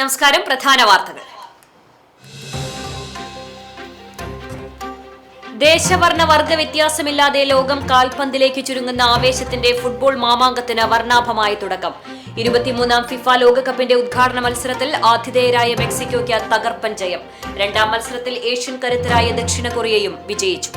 നമസ്കാരം. പ്രധാന വാർത്തകൾ. ദേശവർണ്ണ വർഗ വ്യത്യാസമില്ലാതെ ലോകം കാൽപന്തിലേക്ക് ചുരുങ്ങുന്ന ആവേശത്തിന്റെ ഫുട്ബോൾ മാമാങ്കത്തിന് വർണ്ണാഭമായ തുടക്കം. 23-ാം ഫിഫ ലോകകപ്പിന്റെ ഉദ്ഘാടന മത്സരത്തിൽ ആതിഥേയരായ മെക്സിക്കോയ്ക്ക് തകർപ്പൻ ജയം. രണ്ടാം മത്സരത്തിൽ ഏഷ്യൻ കരുത്തരായ ദക്ഷിണ കൊറിയയും വിജയിച്ചു.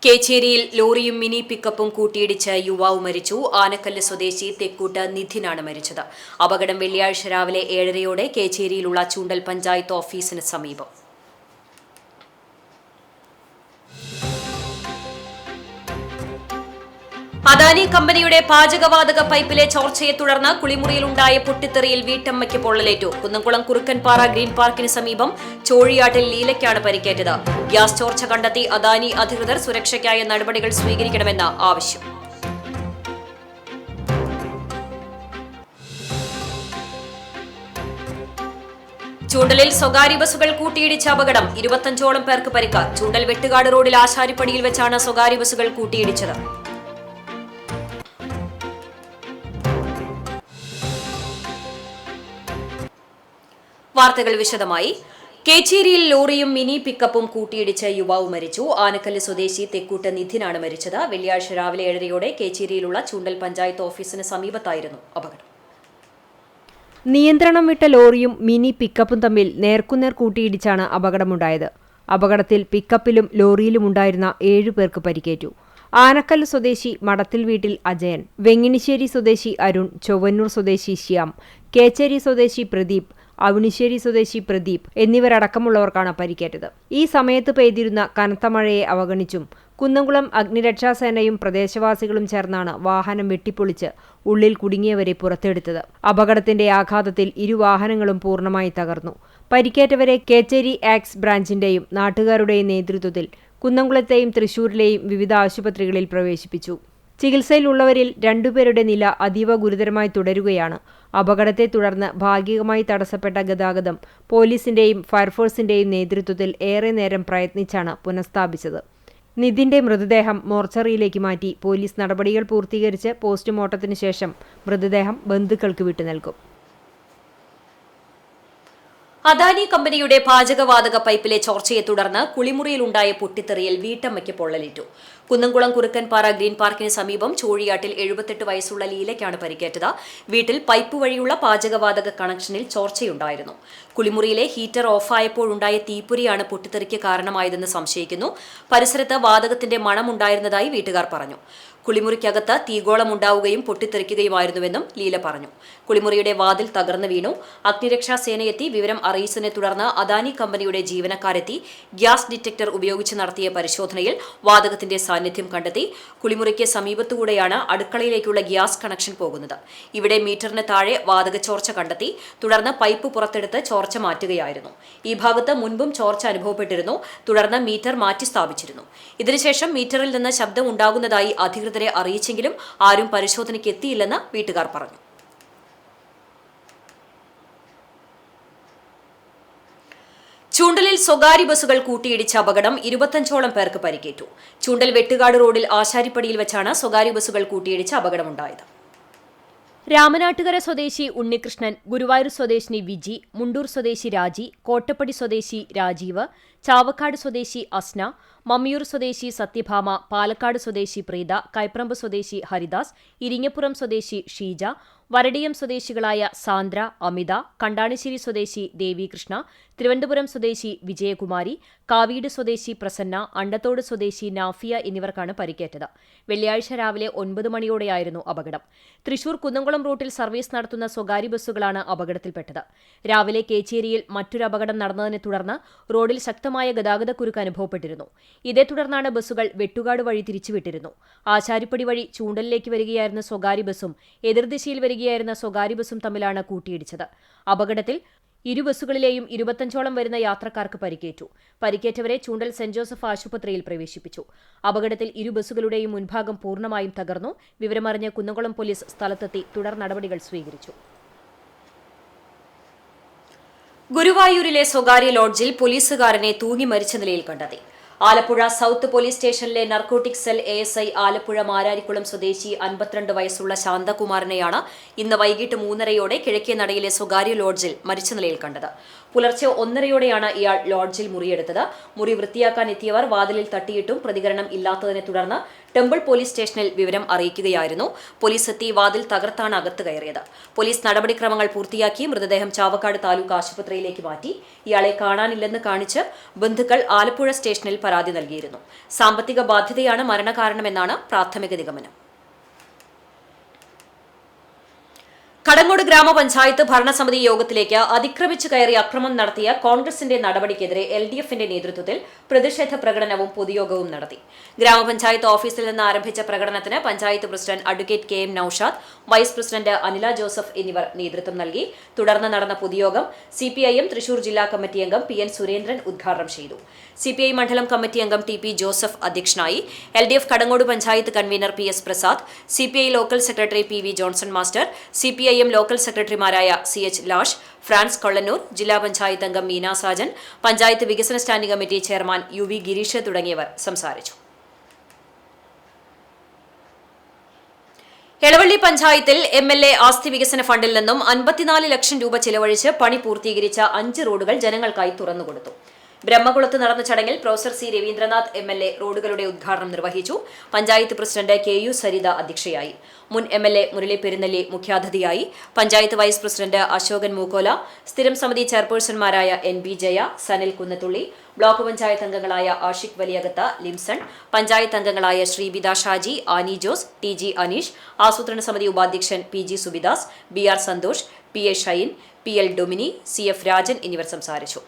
കേച്ചേരിയിൽ ലോറിയും മിനി പിക്കപ്പും കൂട്ടിയിടിച്ച് യുവാവ് മരിച്ചു. ആനക്കല്ല് സ്വദേശി തെക്കൂട്ട് നിധിനാണ് മരിച്ചത്. അപകടം വെള്ളിയാഴ്ച രാവിലെ 7:30-യോടെ കേച്ചേരിയിലുള്ള ചൂണ്ടൽ പഞ്ചായത്ത് ഓഫീസിന് സമീപം. അദാനി കമ്പനിയുടെ പാചകവാതക പൈപ്പിലെ ചോർച്ചയെ തുടർന്ന് കുളിമുറിയിലുണ്ടായ പൊട്ടിത്തെറിയിൽ വീട്ടമ്മയ്ക്ക് പൊള്ളലേറ്റു. കുന്നംകുളം കുറുക്കൻപാറ ഗ്രീൻ പാർക്കിന് സമീപം ചോഴിയാട്ടിൽ ലീലയ്ക്കാണ് പരിക്കേറ്റത്. ഗ്യാസ് ചോർച്ച കണ്ടെത്തി അദാനി അധികൃതർ സുരക്ഷയ്ക്കായ നടപടികൾ സ്വീകരിക്കണമെന്ന് ആവശ്യം. ചൂണ്ടലിൽ സ്വകാര്യ ബസുകൾ കൂട്ടിയിടിച്ച അപകടം. 25ഓളം പേർക്ക് പരിക്ക്. ചൂണ്ടൽ വെട്ടുകാട് റോഡിൽ ആശാരിപ്പടിയിൽ വെച്ചാണ് സ്വകാര്യ ബസുകൾ കൂട്ടിയിടിച്ചത്. വാർത്തകൾ വിശദമായി. കേച്ചേരിയിൽ ലോറിയും മിനി പിക്കപ്പും കൂട്ടിയിടിച്ച് യുവാവ് മരിച്ചു. ആനക്കല്ല് സ്വദേശി തെക്കൂട്ട് നിധിനാണ് മരിച്ചത്. വെള്ളിയാഴ്ച രാവിലെ 7:30-യോടെ കേച്ചേരിയിലുള്ള ചൂണ്ടൽ പഞ്ചായത്ത് ഓഫീസിന് സമീപത്തായിരുന്നു അപകടം. നിയന്ത്രണം വിട്ട ലോറിയും മിനി പിക്കപ്പും തമ്മിൽ നേർക്കുനേർ കൂട്ടിയിടിച്ചാണ് അപകടമുണ്ടായത്. അപകടത്തിൽ പിക്കപ്പിലും ലോറിയിലുമുണ്ടായിരുന്ന 7 പേർക്ക് പരിക്കേറ്റു. ആനക്കല്ല് സ്വദേശി മടത്തിൽ വീട്ടിൽ അജയൻ, വെങ്ങിണിശ്ശേരി സ്വദേശി അരുൺ, ചൊവ്വന്നൂർ സ്വദേശി ശ്യാം, കേച്ചേരി സ്വദേശി പ്രദീപ്, അവണിശ്ശേരി സ്വദേശി പ്രദീപ് എന്നിവരടക്കമുള്ളവർക്കാണ് പരിക്കേറ്റത്. ഈ സമയത്ത് പെയ്തിരുന്ന കനത്ത മഴയെ അവഗണിച്ചും കുന്നംകുളം അഗ്നിരക്ഷാസേനയും പ്രദേശവാസികളും ചേർന്നാണ് വാഹനം വെട്ടിപ്പൊളിച്ച് ഉള്ളിൽ കുടുങ്ങിയവരെ പുറത്തെടുത്തത്. അപകടത്തിന്റെ ആഘാതത്തിൽ 2 വാഹനങ്ങളും പൂർണ്ണമായി തകർന്നു. പരിക്കേറ്റവരെ കേച്ചേരി ആക്സ് ബ്രാഞ്ചിന്റെയും നാട്ടുകാരുടെയും നേതൃത്വത്തിൽ കുന്നംകുളത്തെയും തൃശൂരിലെയും വിവിധ ആശുപത്രികളിൽ പ്രവേശിപ്പിച്ചു. ചികിത്സയിലുള്ളവരിൽ 2 പേരുടെ നില അതീവ ഗുരുതരമായി തുടരുകയാണ്. അപകടത്തെ തുടർന്ന് ഭാഗികമായി തടസ്സപ്പെട്ട ഗതാഗതം പോലീസിന്റെയും ഫയർഫോഴ്സിന്റെയും നേതൃത്വത്തിൽ ഏറെ നേരം പ്രയത്നിച്ചാണ് പുനഃസ്ഥാപിച്ചത്. നിതിന്റെ മൃതദേഹം മോർച്ചറിയിലേക്ക് മാറ്റി പോലീസ് നടപടികൾ പൂർത്തീകരിച്ച് പോസ്റ്റ്മോർട്ടത്തിന് ശേഷം മൃതദേഹം ബന്ധുക്കൾക്ക് വിട്ടുനൽകും. അദാനി കമ്പനിയുടെ പാചകവാതക പൈപ്പിലെ ചോർച്ചയെ തുടർന്ന് കുളിമുറിയിലുണ്ടായ പൊട്ടിത്തെറിയിൽ വീട്ടമ്മയ്ക്ക് പൊള്ളലേറ്റു. കുന്നംകുളം കുറുക്കൻപാറ ഗ്രീൻ പാർക്കിന് സമീപം ചോഴിയാട്ടിൽ 78 വയസ്സുള്ള ലീലയ്ക്കാണ് പരിക്കേറ്റത്. വീട്ടിൽ പൈപ്പ് വഴിയുള്ള പാചകവാതക കണക്ഷനിൽ ചോർച്ചയുണ്ടായിരുന്നു. കുളിമുറിയിലെ ഹീറ്റർ ഓഫായപ്പോഴുണ്ടായ തീപ്പൊരിയാണ് പൊട്ടിത്തെറിക്ക് കാരണമായതെന്ന് സംശയിക്കുന്നു. പരിസരത്ത് വാതകത്തിന്റെ മണമുണ്ടായിരുന്നതായി വീട്ടുകാർ പറഞ്ഞു. കുളിമുറിക്കകത്ത് തീഗോളമുണ്ടാവുകയും പൊട്ടിത്തെറിക്കുകയുമായിരുന്നുവെന്നും ലീല പറഞ്ഞു. കുളിമുറിയുടെ വാതിൽ തകർന്നു വീണു. അഗ്നിരക്ഷാസേനയെത്തി വിവരം അറിയിച്ചതിനെ തുടർന്ന് അദാനി കമ്പനിയുടെ ജീവനക്കാരെത്തി ഗ്യാസ് ഡിറ്റക്ടർ ഉപയോഗിച്ച് നടത്തിയ പരിശോധനയിൽ വാതകത്തിന്റെ സാന്നിധ്യം കണ്ടെത്തി. കുളിമുറിക്ക് സമീപത്തുകൂടെയാണ് അടുക്കളയിലേക്കുള്ള ഗ്യാസ് കണക്ഷൻ പോകുന്നത്. ഇവിടെ മീറ്ററിന് താഴെ വാതക ചോർച്ച കണ്ടെത്തി. തുടർന്ന് പൈപ്പ് പുറത്തെടുത്ത് ചോർച്ച മാറ്റുകയായിരുന്നു. ഈ ഭാഗത്ത് മുൻപും ചോർച്ച അനുഭവപ്പെട്ടിരുന്നു. തുടർന്ന് മീറ്റർ മാറ്റി സ്ഥാപിച്ചിരുന്നു. ഇതിനുശേഷം മീറ്ററിൽ നിന്ന് ശബ്ദം ഉണ്ടാകുന്നതായി അധികൃതരെ അറിയിച്ചെങ്കിലും ആരും പരിശോധനയ്ക്ക് എത്തിയില്ലെന്ന് വീട്ടുകാർ പറഞ്ഞു. ചൂണ്ടലിൽ സ്വകാര്യ ബസുകൾ കൂട്ടിയിടിച്ച അപകടം. 25ഓളം പേർക്ക് പരിക്കേറ്റു. ചൂണ്ടൽ വെട്ടുകാട് റോഡിൽ ആശാരിപ്പടിയിൽ വെച്ചാണ് സ്വകാര്യ ബസുകൾ കൂട്ടിയിടിച്ച അപകടമുണ്ടായത്. രാമനാട്ടുകര സ്വദേശി ഉണ്ണികൃഷ്ണൻ, ഗുരുവായൂർ സ്വദേശിനി വിജി, മുണ്ടൂർ സ്വദേശി രാജി, കോട്ടപ്പടി സ്വദേശി രാജീവ്, ചാവക്കാട് സ്വദേശി അസ്ന, മമ്മിയൂർ സ്വദേശി സത്യഭാമ, പാലക്കാട് സ്വദേശി പ്രീത, കൈപ്രമ്പ് സ്വദേശി ഹരിദാസ്, ഇരിങ്ങപ്പുറം സ്വദേശി ഷീജ, വരടിയം സ്വദേശികളായ സാന്ദ്ര, അമിത, കണ്ടാണിശ്ശേരി സ്വദേശി ദേവികൃഷ്ണ, തിരുവനന്തപുരം സ്വദേശി വിജയകുമാരി, കാവീട് സ്വദേശി പ്രസന്ന, അണ്ടത്തോട് സ്വദേശി നാഫിയ എന്നിവർക്കാണ് പരിക്കേറ്റത്. വെള്ളിയാഴ്ച രാവിലെ 9 മണിയോടെയായിരുന്നു അപകടം. തൃശൂർ കുന്നംകുളം റൂട്ടിൽ സർവീസ് നടത്തുന്ന സ്വകാര്യ ബസ്സുകളാണ് അപകടത്തിൽപ്പെട്ടത്. രാവിലെ കേച്ചേരിയിൽ മറ്റൊരു അപകടം നടന്നതിനെ തുടർന്ന് റോഡിൽ ശക്തമായ ഗതാഗതക്കുരുക്ക് അനുഭവപ്പെട്ടിരുന്നു. ഇതേ തുടർന്നാണ് ബസ്സുകൾ വെട്ടുകാട് വഴി തിരിച്ചുവിട്ടിരുന്നു. ആശാരിപ്പടി വഴി ചൂണ്ടലിലേക്ക് വരികയായിരുന്ന സ്വകാര്യ ബസ്സും എതിർദിശയിൽ വരികയായിരുന്ന സ്വകാര്യ ബസ്സും തമ്മിലാണ് കൂട്ടിയിടിച്ചത്. അപകടത്തിൽ 2 ബസ്സുകളിലെയും 25ഓളം വരുന്ന യാത്രക്കാർക്ക് പരിക്കേറ്റു. പരിക്കേറ്റവരെ ചൂണ്ടൽ സെന്റ് ജോസഫ് ആശുപത്രിയിൽ പ്രവേശിപ്പിച്ചു. അപകടത്തിൽ 2 ബസ്സുകളുടെയും മുൻഭാഗം പൂർണ്ണമായും തകർന്നു. വിവരമറിഞ്ഞ് കുന്നംകുളം പോലീസ് സ്ഥലത്തെത്തി തുടർ നടപടികൾ സ്വീകരിച്ചു. ഗുരുവായൂരിലെ സ്വകാര്യ ലോഡ്ജിൽ പോലീസുകാരനെ തൂങ്ങി മരിച്ച നിലയിൽ കണ്ടെത്തി. ആലപ്പുഴ സൗത്ത് പോലീസ് സ്റ്റേഷനിലെ narcotic cell ASI Alappuzha Mararikulam സ്വദേശി 52 വയസ്സുള്ള ശാന്തകുമാറിനെയാണ് ഇന്ന് വൈകിട്ട് 3:30 കിഴക്കേ നടയിലെ സ്വകാര്യ ലോഡ്ജിൽ മരിച്ച നിലയിൽ കണ്ടത്. പുലർച്ചെ 1:30 ഇയാൾ ലോഡ്ജിൽ മുറിയെടുത്തത്. മുറി വൃത്തിയാക്കാൻ എത്തിയവർ വാതിലിൽ തട്ടിയിട്ടും പ്രതികരണം ഇല്ലാത്തതിനെ തുടർന്ന് ടെമ്പിൾ പോലീസ് സ്റ്റേഷനിൽ വിവരം അറിയിക്കുകയായിരുന്നു. പോലീസ് എത്തി വാതിൽ തകർത്താണ് അകത്ത് കയറിയത്. പോലീസ് നടപടിക്രമങ്ങൾ പൂർത്തിയാക്കി മൃതദേഹം ചാവക്കാട് താലൂക്ക് ആശുപത്രിയിലേക്ക് മാറ്റി. ഇയാളെ കാണാനില്ലെന്ന് കാണിച്ച് ബന്ധുക്കൾ ആലപ്പുഴ സ്റ്റേഷനിൽ പരാതി നൽകിയിരുന്നു. സാമ്പത്തിക ബാധ്യതയാണ് മരണകാരണമെന്നാണ് പ്രാഥമിക നിഗമനം. കടങ്ങോട് ഗ്രാമപഞ്ചായത്ത് ഭരണസമിതി യോഗത്തിലേക്ക് അതിക്രമിച്ചു കയറി അക്രമം നടത്തിയ കോൺഗ്രസിന്റെ നടപടിക്കെതിരെ LDFന്റെ നേതൃത്വത്തിൽ പ്രതിഷേധ പ്രകടനവും പൊതുയോഗവും നടത്തി. ഗ്രാമപഞ്ചായത്ത് ഓഫീസിൽ നിന്ന് ആരംഭിച്ച പ്രകടനത്തിന് panchayat president advocate KM Naushad, vice president Anila Joseph എന്നിവർ നേതൃത്വം നൽകി. തുടർന്ന് നടന്ന പൊതുയോഗം CPIM തൃശൂർ ജില്ലാ കമ്മിറ്റി അംഗം PN സുരേന്ദ്രൻ ഉദ്ഘാടനം ചെയ്തു. CPI മണ്ഡലം കമ്മിറ്റി അംഗം TP ജോസഫ് അധ്യക്ഷനായി. LDF Kadangode panchayat convener PS Prasad, CPI local secretary PV Johnson master, CPIM local സെക്രട്ടറിമാരായ CH ലാഷ്, ഫ്രാൻസ് കൊള്ളന്നൂർ, ജില്ലാ പഞ്ചായത്ത് അംഗം മീന സാജൻ, പഞ്ചായത്ത് വികസന standing committee chairman UV Girish തുടങ്ങിയവർ സംസാരിച്ചു. എളവള്ളി പഞ്ചായത്തിൽ MLA ആസ്തി വികസന ഫണ്ടിൽ നിന്നും 54 ലക്ഷം രൂപ ചെലവഴിച്ച് പണി പൂർത്തീകരിച്ച 5 റോഡുകൾ ജനങ്ങൾക്കായി തുറന്നുകൊടുത്തു. ബ്രഹ്മകുളത്ത് നടന്ന ചടങ്ങിൽ പ്രൊഫസർ C രവീന്ദ്രനാഥ് MLA റോഡുകളുടെ ഉദ്ഘാടനം നിർവഹിച്ചു. പഞ്ചായത്ത് പ്രസിഡന്റ് KU സരിത അധ്യക്ഷയായി. മുൻ MLA മുരളി പെരുന്നല്ലി മുഖ്യാതിഥിയായി. പഞ്ചായത്ത് വൈസ് പ്രസിഡന്റ് അശോകൻ മൂക്കോല, സ്ഥിരം സമിതി ചെയർപേഴ്സൺമാരായ NB ജയ, സനിൽ കുന്നത്തുള്ളി, ബ്ലോക്ക് പഞ്ചായത്ത് അംഗങ്ങളായ ആഷിഖ് വലിയകത്ത, ലിംസൺ, പഞ്ചായത്ത് അംഗങ്ങളായ ശ്രീബിത ഷാജി, ആനി ജോസ്, TG അനീഷ്, ആസൂത്രണ സമിതി ഉപാധ്യക്ഷൻ PG Subidas, BR Santhosh, PA Shine, PL ഡൊമിനി, CF Rajan എന്നിവർ സംസാരിച്ചു.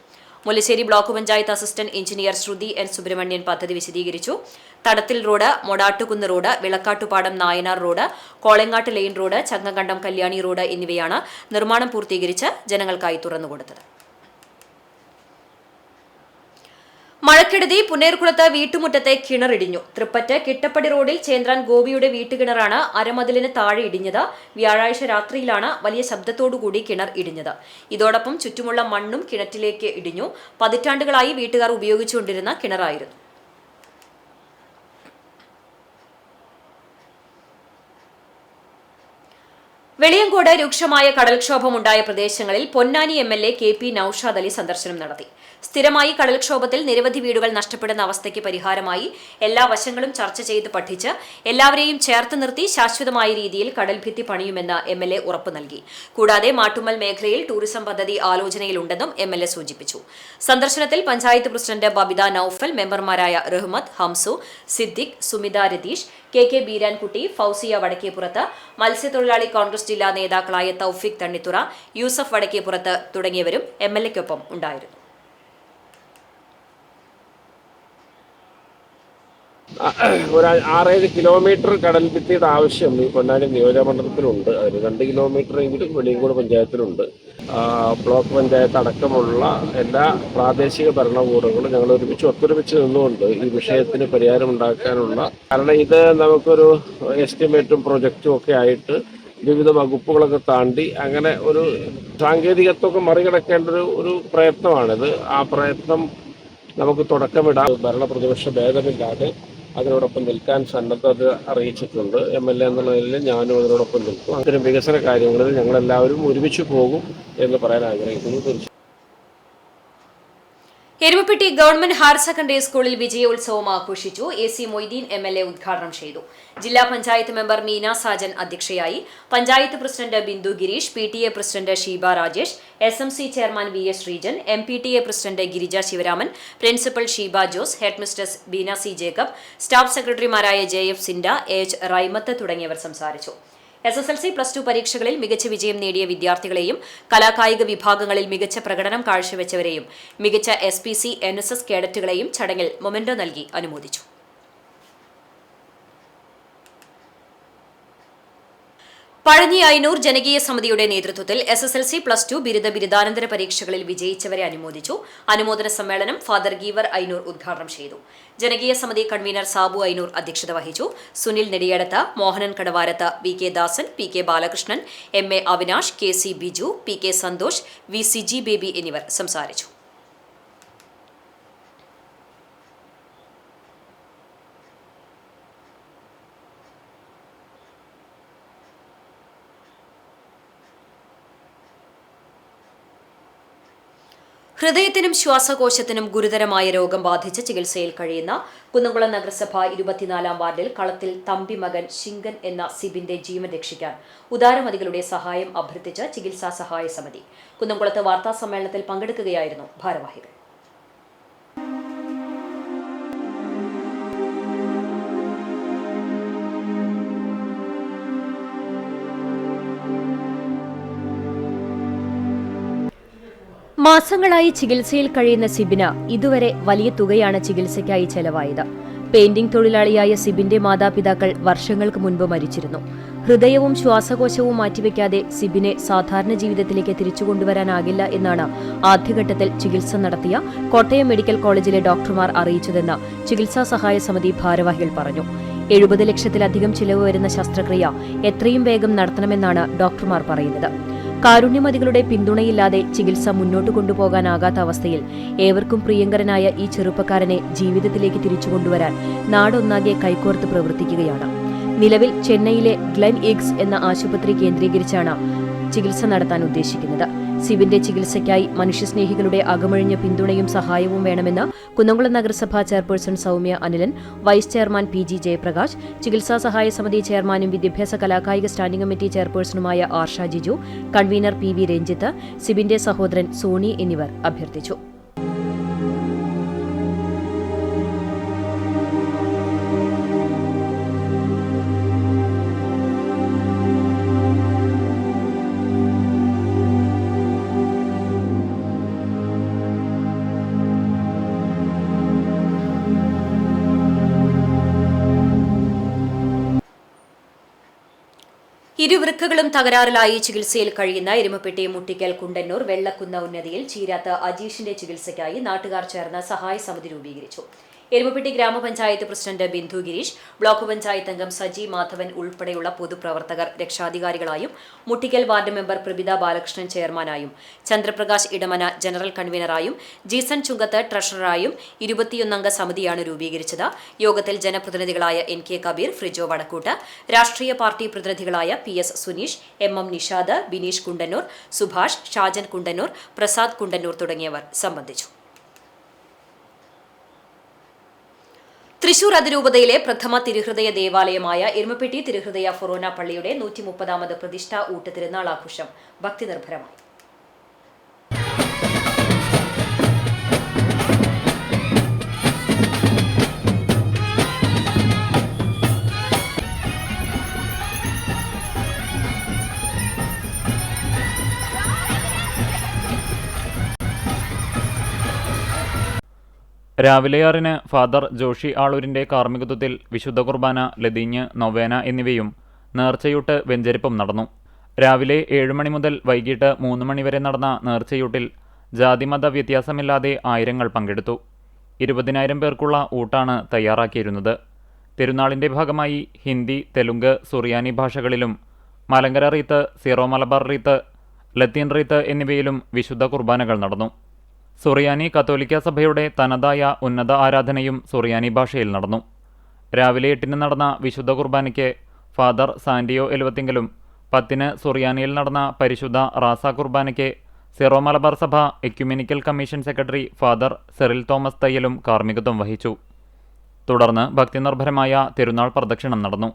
Mullassery block panchayat assistant engineer Sruthi N Subrahmanyan പദ്ധതി വിശദീകരിച്ചു. Thadathil road, Modattukunnu road, Vilakkattupadam Nayanar road, Kolangattu lane road, Changakandam Kalyani road എന്നിവയാണ് നിർമ്മാണം പൂർത്തീകരിച്ച് ജനങ്ങൾക്കായി തുറന്നുകൊടുത്തത്. മഴക്കെടുതി പുന്നേർകുളത്ത് വീട്ടുമുറ്റത്തെ കിണറിടിഞ്ഞു. തൃപ്പറ്റ് കിട്ടപ്പടി റോഡിൽ ചേന്ദ്രാൻ ഗോപിയുടെ വീട്ടുകിണറാണ് അരമതിലിന് താഴെ ഇടിഞ്ഞത്. വ്യാഴാഴ്ച രാത്രിയിലാണ് വലിയ ശബ്ദത്തോടുകൂടി കിണർ ഇടിഞ്ഞത്. ഇതോടൊപ്പം ചുറ്റുമുള്ള മണ്ണും കിണറ്റിലേക്ക് ഇടിഞ്ഞു. പതിറ്റാണ്ടുകളായി വീട്ടുകാർ ഉപയോഗിച്ചുകൊണ്ടിരുന്ന കിണറായിരുന്നു. വെളിയങ്കോട് രൂക്ഷമായ കടൽക്ഷോഭമുണ്ടായ പ്രദേശങ്ങളിൽ പൊന്നാനി MLA KP നൌഷാദ് അലി സന്ദർശനം നടത്തി. സ്ഥിരമായി കടൽക്ഷോഭത്തിൽ നിരവധി വീടുകൾ നഷ്ടപ്പെടുന്ന അവസ്ഥയ്ക്ക് പരിഹാരമായി എല്ലാ വശങ്ങളും ചർച്ച ചെയ്ത് പഠിച്ച് എല്ലാവരെയും ചേർത്ത് നിർത്തി ശാശ്വതമായ രീതിയിൽ കടൽഭിത്തി പണിയുമെന്ന് MLA ഉറപ്പു നൽകി. കൂടാതെ മാട്ടുമ്മൽ മേഖലയിൽ ടൂറിസം പദ്ധതി ആലോചനയിലുണ്ടെന്നും MLA സൂചിപ്പിച്ചു. സന്ദർശനത്തിൽ പഞ്ചായത്ത് പ്രസിഡന്റ് ബബിത നൌഫൽ, മെമ്പർമാരായ റഹ്മത്ത്, ഹംസു, സിദ്ദിഖ്, സുമിത രതീഷ്, KK ബീരാൻകുട്ടി, ഫൗസിയ വടക്കേപ്പുറത്ത്, മത്സ്യത്തൊഴിലാളി കോൺഗ്രസ് ജില്ലാ നേതാക്കളായ തൗഫീഖ് തണ്ണിത്തുറ, യൂസഫ് വടക്കേപ്പുറത്ത് തുടങ്ങിയവരും MLAക്കൊപ്പം ഉണ്ടായിരുന്നു. ഒരു 6-7 കിലോമീറ്റർ കടൽഭിത്തിയുടെ ആവശ്യം ഈ പൊന്നാനി നിയോജകമണ്ഡലത്തിലുണ്ട്. അതിന് 2 കിലോമീറ്റർ എങ്കിലും വെളിയങ്കോട് പഞ്ചായത്തിലുണ്ട്. ബ്ലോക്ക് പഞ്ചായത്ത് അടക്കമുള്ള എല്ലാ പ്രാദേശിക ഭരണകൂടങ്ങളും ഞങ്ങൾ ഒത്തൊരുമിച്ച് നിന്നുകൊണ്ട് ഈ വിഷയത്തിന് പരിഹാരമുണ്ടാക്കാനുള്ള, കാരണം ഇത് നമുക്കൊരു എസ്റ്റിമേറ്റും പ്രൊജക്റ്റും ഒക്കെ ആയിട്ട് വിവിധ വകുപ്പുകളൊക്കെ താണ്ടി അങ്ങനെ ഒരു സാങ്കേതികത്വമൊക്കെ മറികടക്കേണ്ട ഒരു പ്രയത്നമാണിത്. ആ പ്രയത്നം നമുക്ക് തുടക്കമിടാം. ഭരണ പ്രതിപക്ഷ ഭേദമില്ലാതെ അതിനോടൊപ്പം നിൽക്കാൻ സന്നദ്ധത അറിയിച്ചിട്ടുണ്ട്. MLA എന്നുള്ള നിലയിൽ ഞാനും അതിനോടൊപ്പം നിൽക്കും. അത്തരം വികസന കാര്യങ്ങളിൽ ഞങ്ങളെല്ലാവരും ഒരുമിച്ച് പോകും എന്ന് പറയാൻ ആഗ്രഹിക്കുന്നു. തീർച്ചയായും എരുമപ്പെട്ടി ഗവൺമെന്റ് ഹയർ സെക്കൻഡറി സ്കൂളിൽ വിജയോത്സവം ആഘോഷിച്ചു. AC മൊയ്തീൻ MLA ഉദ്ഘാടനം ചെയ്തു. ജില്ലാ പഞ്ചായത്ത് മെമ്പർ മീന സാജൻ അധ്യക്ഷയായി. Panchayat president Bindu Gireesh, PTA president Sheeba Rajesh, SMC chairman VS Sreejan, MPTA president Girija Sivaraman, principal Sheeba Jose, headmistress Beena C Jacob, staff സെക്രട്ടറിമാരായ JF സിൻഡ, AH റൈമത്ത് തുടങ്ങിയവർ സംസാരിച്ചു. SSLC+2 പരീക്ഷകളിൽ മികച്ച വിജയം നേടിയ വിദ്യാർത്ഥികളെയും കലാകായിക വിഭാഗങ്ങളിൽ മികച്ച പ്രകടനം കാഴ്ചവെച്ചവരെയും മികച്ച SPC NSS കേഡറ്റുകളെയും ചടങ്ങിൽ മൊമെന്റോ നൽകി അനുമോദിച്ചു. പഴഞ്ഞി അയ്നൂർ ജനകീയ സമിതിയുടെ നേതൃത്വത്തിൽ SSLC+2 ബിരുദാനന്തര പരീക്ഷകളിൽ വിജയിച്ചവരെ അനുമോദിച്ചു. അനുമോദന സമ്മേളനം ഫാദർ ഗീവർ അയ്നൂർ ഉദ്ഘാടനം ചെയ്തു. ജനകീയ സമിതി കൺവീനർ സാബു അയ്നൂർ അധ്യക്ഷത വഹിച്ചു. Sunil Nediyadath, Mohanan Kadavarath, VK Dasan, PK Balakrishnan, MA Avinash, KC Biju, PK Santhosh, VCG Baby എന്നിവർ സംസാരിച്ചു. ഹൃദയത്തിനും ശ്വാസകോശത്തിനും ഗുരുതരമായ രോഗം ബാധിച്ച് ചികിത്സയിൽ കഴിയുന്ന കുന്നംകുളം നഗരസഭ 24-ാം വാർഡിൽ കളത്തിൽ തമ്പി മകൻ ശിങ്കൻ എന്ന സിബിന്റെ ജീവൻ രക്ഷിക്കാൻ ഉദാരമതികളുടെ സഹായം അഭ്യർത്ഥിച്ച് ചികിത്സാ സഹായ സമിതി കുന്നംകുളത്ത് വാർത്താസമ്മേളനത്തിൽ പങ്കെടുക്കുകയായിരുന്നു ഭാരവാഹികൾ. മാസങ്ങളായി ചികിത്സയിൽ കഴിയുന്ന സിബിന് ഇതുവരെ വലിയ തുകയാണ് ചികിത്സയ്ക്കായി ചെലവായത്. പെയിന്റിംഗ് തൊഴിലാളിയായ സിബിന്റെ മാതാപിതാക്കൾ വർഷങ്ങൾക്ക് മുൻപ് മരിച്ചിരുന്നു. ഹൃദയവും ശ്വാസകോശവും മാറ്റിവെക്കാതെ സിബിനെ സാധാരണ ജീവിതത്തിലേക്ക് തിരിച്ചുകൊണ്ടുവരാനാകില്ല എന്നാണ് ആദ്യഘട്ടത്തിൽ ചികിത്സ നടത്തിയ കോട്ടയം മെഡിക്കൽ കോളേജിലെ ഡോക്ടർമാർ അറിയിച്ചതെന്ന് ചികിത്സാ സഹായ സമിതി ഭാരവാഹികൾ പറഞ്ഞു. 70 ലക്ഷത്തിലധികം ചിലവ് വരുന്ന ശസ്ത്രക്രിയ എത്രയും വേഗം നടത്തണമെന്നാണ് ഡോക്ടർമാർ പറയുന്നത്. കാരുണ്യമതികളുടെ പിന്തുണയില്ലാതെ ചികിത്സ മുന്നോട്ട് കൊണ്ടുപോകാനാകാത്ത അവസ്ഥയിൽ ഏവർക്കും പ്രിയങ്കരനായ ഈ ചെറുപ്പക്കാരനെ ജീവിതത്തിലേക്ക് തിരിച്ചുകൊണ്ടുവരാൻ നാടൊന്നാകെ കൈകോർത്ത് പ്രവർത്തിക്കുകയാണ്. നിലവിൽ ചെന്നൈയിലെ ഗ്ലെൻ ഈഗ്സ് എന്ന ആശുപത്രി കേന്ദ്രീകരിച്ചാണ് ചികിത്സ നടത്താൻ ഉദ്ദേശിക്കുന്നത്. സിബിന്റെ ചികിത്സയ്ക്കായി മനുഷ്യസ്നേഹികളുടെ അകമഴിഞ്ഞ പിന്തുണയും സഹായവും വേണമെന്ന് കുന്നംകുളം നഗരസഭാ chairperson Soumya Anilan, vice chairman PG Jayaprakash, ചികിത്സാ സഹായ സമിതി ചെയർമാനും വിദ്യാഭ്യാസ കലാകായിക സ്റ്റാൻഡിംഗ് കമ്മിറ്റി ചെയർപേഴ്സണുമായ ആർഷ ജിജു, കൺവീനർ PV രഞ്ജിത്ത്, സിബിന്റെ സഹോദരൻ സോണി എന്നിവർ അഭ്യർത്ഥിച്ചു. ഇരുവൃക്കകളും തകരാറിലായി ചികിത്സയിൽ കഴിയുന്ന എരുമപ്പെട്ടി മുട്ടിക്കൽ കുണ്ടന്നൂർ വെള്ളക്കുന്ന ഉന്നതിയിൽ ചീരാത്ത് അജീഷിന്റെ ചികിത്സയ്ക്കായി നാട്ടുകാർ ചേർന്ന് സഹായ സമിതി രൂപീകരിച്ചു. എരുമപ്പെട്ടി ഗ്രാമപഞ്ചായത്ത് പ്രസിഡന്റ് ബിന്ദു ഗിരീഷ്, ബ്ലോക്ക് പഞ്ചായത്ത് അംഗം സജി മാധവൻ ഉൾപ്പെടെയുള്ള പൊതുപ്രവർത്തകർ രക്ഷാധികാരികളായും മുട്ടിക്കൽ വാർഡ് മെമ്പർ പ്രഭിത ബാലകൃഷ്ണൻ ചെയർമാനായും ചന്ദ്രപ്രകാശ് ഇടമന ജനറൽ കൺവീനറായും ജീസൺ ചുങ്കത്ത് ട്രഷററായും 21-അംഗ സമിതിയാണ് രൂപീകരിച്ചത്. യോഗത്തിൽ ജനപ്രതിനിധികളായ NK കബീർ, ഫ്രിജോ വടക്കൂട്ട്, രാഷ്ട്രീയ പാർട്ടി പ്രതിനിധികളായ PS സുനീഷ്, MM നിഷാദ്, ബിനീഷ് കുണ്ടന്നൂർ, സുഭാഷ്, ഷാജൻ കുണ്ടന്നൂർ, പ്രസാദ് കുണ്ടന്നൂർ തുടങ്ങിയവർ സംബന്ധിച്ചു. തൃശൂർ അതിരൂപതയിലെ പ്രഥമ തിരുഹൃദയ ദേവാലയമായ എരുമപ്പെട്ടി തിരുഹൃദയ ഫൊറോന പള്ളിയുടെ 130ാമത് പ്രതിഷ്ഠാ ഊട്ട് തിരുനാൾ ആഘോഷം ഭക്തിനിർഭരമായി. രാവിലെ 6-ന് ഫാദർ ജോഷി ആളൂരിന്റെ കാർമ്മികത്വത്തിൽ വിശുദ്ധ കുർബാന, ലതീഞ്ഞ്, നൊവേന എന്നിവയും നേർച്ചയൂട്ട് വെഞ്ചരിപ്പും നടന്നു. രാവിലെ 7 മണി മുതൽ വൈകിട്ട് 3 മണി വരെ നടന്ന നേർച്ചയൂട്ടിൽ ജാതിമത വ്യത്യാസമില്ലാതെ ആയിരങ്ങൾ പങ്കെടുത്തു. 20,000 പേർക്കുള്ള ഊട്ടാണ് തയ്യാറാക്കിയിരുന്നത്. തിരുനാളിന്റെ ഭാഗമായി ഹിന്ദി, തെലുങ്ക്, സുറിയാനി ഭാഷകളിലും മലങ്കര റീത്ത്, സീറോ മലബാർ റീത്ത്, ലത്തീൻ റീത്ത് എന്നിവയിലും വിശുദ്ധ കുർബാനകൾ നടന്നു. സുറിയാനി കത്തോലിക്ക സഭയുടെ തനതായ ഉന്നത ആരാധനയും സുറിയാനി ഭാഷയിൽ നടന്നു. രാവിലെ 8-ന് നടന്ന വിശുദ്ധ കുർബാനയ്ക്ക് ഫാദർ സാന്റിയോ എലുവത്തിങ്കലും 10-ന് സുറിയാനിയിൽ നടന്ന പരിശുദ്ധ റാസ കുർബാനയ്ക്ക് സീറോ മലബാർ സഭ ecumenical commission secretary father Cyril Thomas തയ്യലും കാർമ്മികത്വം വഹിച്ചു. തുടർന്ന് ഭക്തിനിർഭരമായ തിരുനാൾ പ്രദക്ഷിണം നടന്നു.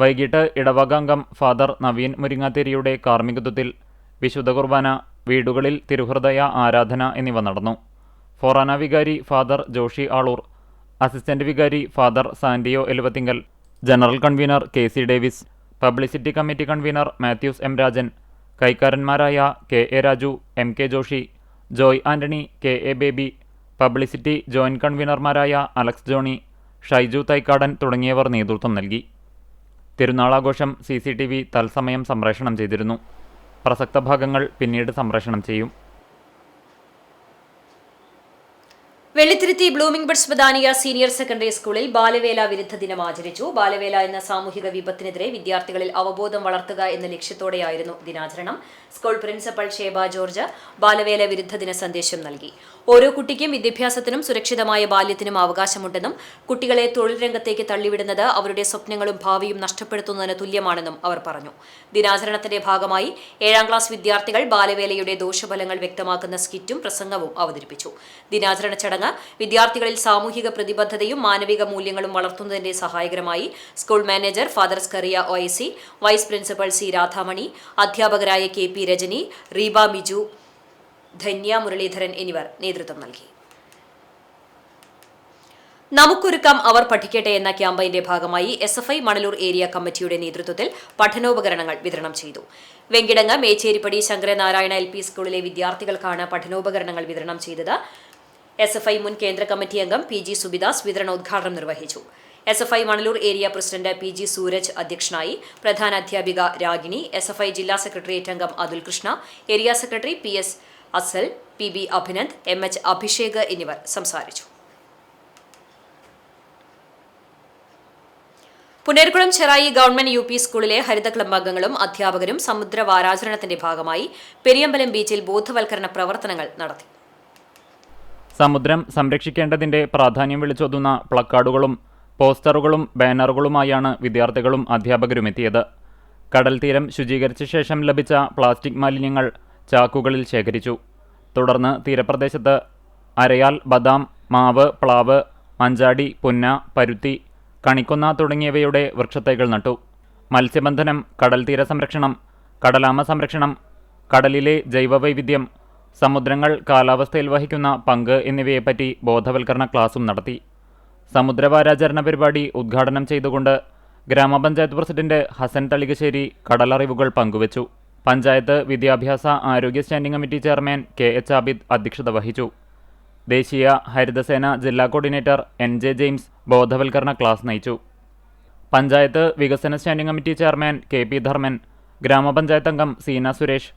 വൈകിട്ട് ഇടവകാംഗം ഫാദർ നവീൻ മുരിങ്ങാത്തേരിയുടെ കാർമ്മികത്വത്തിൽ വിശുദ്ധ കുർബാന, വീടുകളിൽ തിരുഹൃദയ ആരാധന എന്നിവ നടന്നു. ഫൊറാന വികാരി ഫാദർ ജോഷി ആളൂർ, അസിസ്റ്റന്റ് വികാരി father Santhio Eluvathingal, general convener KC Davis, publicity committee convener Mathews M Rajan, കൈക്കാരന്മാരായ KA Raju, MK Joshy, Joy Antony, KA Baby, publicity joint കൺവീനർമാരായ അലക്സ് ജോണി, ഷൈജു തൈക്കാടൻ തുടങ്ങിയവർ നേതൃത്വം നൽകി. തിരുനാളാഘോഷം CCTV തത്സമയം സംപ്രേഷണം ചെയ്തിരുന്നു. പ്രസക്ത ഭാഗങ്ങൾ പിന്നീട് സംപ്രേഷണം ചെയ്യും. Vellithiruthi blooming buds Badania senior secondary സ്കൂളിൽ ബാലവേല വിരുദ്ധ ദിനം ആചരിച്ചു. ബാലവേല എന്ന സാമൂഹിക വിപത്തിനെതിരെ വിദ്യാർത്ഥികളിൽ അവബോധം വളർത്തുക എന്ന ലക്ഷ്യത്തോടെയായിരുന്നു ദിനാചരണം. സ്കൂൾ പ്രിൻസിപ്പൽ ഷേബ ജോർജ് ബാലവേല വിരുദ്ധ ദിന സന്ദേശം നൽകി. ഓരോ കുട്ടിക്കും വിദ്യാഭ്യാസത്തിനും സുരക്ഷിതമായ ബാല്യത്തിനും അവകാശമുണ്ടെന്നും കുട്ടികളെ തൊഴിൽ രംഗത്തേക്ക് തള്ളിവിടുന്നത് അവരുടെ സ്വപ്നങ്ങളും ഭാവിയും നഷ്ടപ്പെടുത്തുന്നതിന് തുല്യമാണെന്നും അവർ പറഞ്ഞു. ദിനാചരണത്തിന്റെ ഭാഗമായി 7ാം ക്ലാസ് വിദ്യാർത്ഥികൾ ബാലവേലയുടെ ദോഷഫലങ്ങൾ വ്യക്തമാക്കുന്ന സ്കിറ്റും പ്രസംഗവും അവതരിപ്പിച്ചു. ദിനാചരണ ചടങ്ങ് വിദ്യാർത്ഥികളിൽ സാമൂഹിക പ്രതിബദ്ധതയും മാനവിക മൂല്യങ്ങളും വളർത്തുന്നതിന്റെ സഹായകരമായി. School manager father Scaria OIC, vice principal C Radhamani, അധ്യാപകരായ KP രജനി, റീബ മിജു, ധന്യ മുരളീധരൻ എന്നിവർ നേതൃത്വം നൽകി. നമുക്കൊരുക്കാം അവർ പഠിക്കട്ടെ എന്ന ക്യാമ്പയിന്റെ ഭാഗമായി SFI മണലൂർ ഏരിയ കമ്മിറ്റിയുടെ നേതൃത്വത്തിൽ പഠനോപകരണങ്ങൾ വിതരണം ചെയ്തു. വെങ്കിടങ്ങ് മേച്ചേരിപ്പടി ശങ്കരനാരായണ LP സ്കൂളിലെ വിദ്യാർത്ഥികൾക്കാണ് പഠനോപകരണങ്ങൾ വിതരണം ചെയ്തത്. SFI മുൻ കേന്ദ്ര കമ്മിറ്റി അംഗം PG സുബിദാസ് വിതരണോദ്ഘാടനം നിർവഹിച്ചു. SFI Manalur area president PG Sooraj അധ്യക്ഷനായി. പ്രധാന അധ്യാപിക രാഗിണി, SFI ജില്ലാ സെക്രട്ടേറിയറ്റ് അംഗം Athul Krishna, area secretary PS Asal, PB Abhinand, MH Abhishek എന്നിവർ സംസാരിച്ചു. പുനേർകുളം ചെറായി ഗവൺമെന്റ് UP സ്കൂളിലെ ഹരിത ക്ലബ്ബ് അംഗങ്ങളും അധ്യാപകരും സമുദ്ര വാരാചരണത്തിന്റെ ഭാഗമായി പെരിയമ്പലം ബീച്ചിൽ ബോധവൽക്കരണ പ്രവർത്തനങ്ങൾ നടത്തി. സമുദ്രം സംരക്ഷിക്കേണ്ടതിന്റെ പ്രാധാന്യം വിളിച്ചോതുന്ന പ്ലക്കാർഡുകളും പോസ്റ്ററുകളും ബാനറുകളുമായാണ് വിദ്യാർത്ഥികളും അധ്യാപകരും എത്തിയത്. കടൽ തീരം ശുചീകരിച്ച ശേഷം ലഭിച്ച പ്ലാസ്റ്റിക് മാലിന്യങ്ങൾ ചാക്കുകളിൽ ശേഖരിച്ചു. തുടർന്ന് തീരപ്രദേശത്ത് അരയാൽ, ബദാം, മാവ്, പ്ലാവ്, മഞ്ചാടി, പുന്ന, പരുത്തി, കണിക്കൊന്ന തുടങ്ങിയവയുടെ വൃക്ഷത്തൈകൾ നട്ടു. മത്സ്യബന്ധനം, കടൽ തീര സംരക്ഷണം, കടലാമ സംരക്ഷണം, കടലിലെ ജൈവവൈവിധ്യം, സമുദ്രങ്ങൾ കാലാവസ്ഥയിൽ വഹിക്കുന്ന പങ്ക് എന്നിവയെപ്പറ്റി ബോധവൽക്കരണ ക്ലാസും നടത്തി. സമുദ്രവാരാചരണ പരിപാടി ഉദ്ഘാടനം ചെയ്തുകൊണ്ട് ഗ്രാമപഞ്ചായത്ത് പ്രസിഡന്റ് ഹസൻ തളികശ്ശേരി കടലറിവുകൾ പങ്കുവച്ചു. പഞ്ചായത്ത് വിദ്യാഭ്യാസ ആരോഗ്യ standing committee chairman KH Abid അധ്യക്ഷത വഹിച്ചു. ദേശീയ ഹരിതസേന ജില്ലാ കോർഡിനേറ്റർ NJ ജെയിംസ് ബോധവൽക്കരണ ക്ലാസ് നയിച്ചു. പഞ്ചായത്ത് വികസന standing committee chairman KP Dharman, ഗ്രാമപഞ്ചായത്ത് അംഗം സീന സുരേഷ്,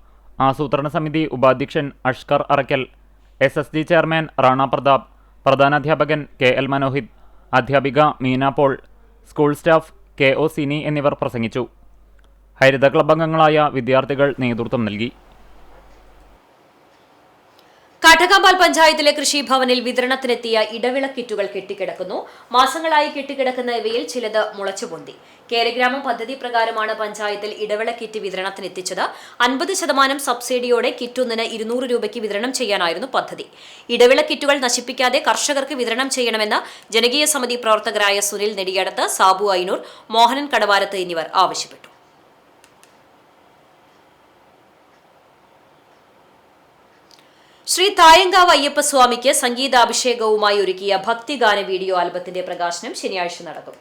ആസൂത്രണ സമിതി ഉപാധ്യക്ഷൻ അഷ്കർ അറക്കൽ, SSG ചെയർമാൻ റാണ പ്രതാപ്, പ്രധാനാധ്യാപകൻ KL മനോഹിത്, അധ്യാപിക Meena Paul, school staff KO Sini എന്നിവർ പ്രസംഗിച്ചു. ഹരിത ക്ലബ്ബ് അംഗങ്ങളായ വിദ്യാർത്ഥികൾ നേതൃത്വം നൽകി. കാട്ടക്കാമ്പാൽ പഞ്ചായത്തിലെ കൃഷിഭവനിൽ വിതരണത്തിനെത്തിയ ഇടവിള കിറ്റുകൾ കെട്ടിക്കിടക്കുന്നു. മാസങ്ങളായി കെട്ടിക്കിടക്കുന്ന ഇവയിൽ ചിലത് മുളച്ചുപൊന്തി. കേരഗ്രാമം പദ്ധതി പ്രകാരമാണ് പഞ്ചായത്തിൽ ഇടവിള കിറ്റ് വിതരണത്തിനെത്തിച്ചത്. 50% സബ്സിഡിയോടെ കിറ്റൊന്നിന് 200 രൂപയ്ക്ക് വിതരണം ചെയ്യാനായിരുന്നു പദ്ധതി. ഇടവിള കിറ്റുകൾ നശിപ്പിക്കാതെ കർഷകർക്ക് വിതരണം ചെയ്യണമെന്ന് ജനകീയ സമിതി പ്രവർത്തകരായ സുനിൽ നെടിയടത്ത്, സാബു ഐനൂർ, മോഹനൻ കടവാരത്ത് എന്നിവർ ആവശ്യപ്പെട്ടു. ശ്രീ തായങ്കാവ് അയ്യപ്പസ്വാമിക്ക് സംഗീതാഭിഷേകവുമായി ഒരുക്കിയ ഭക്തിഗാന വീഡിയോ ആൽബത്തിന്റെ പ്രകാശനം ശനിയാഴ്ച നടക്കും.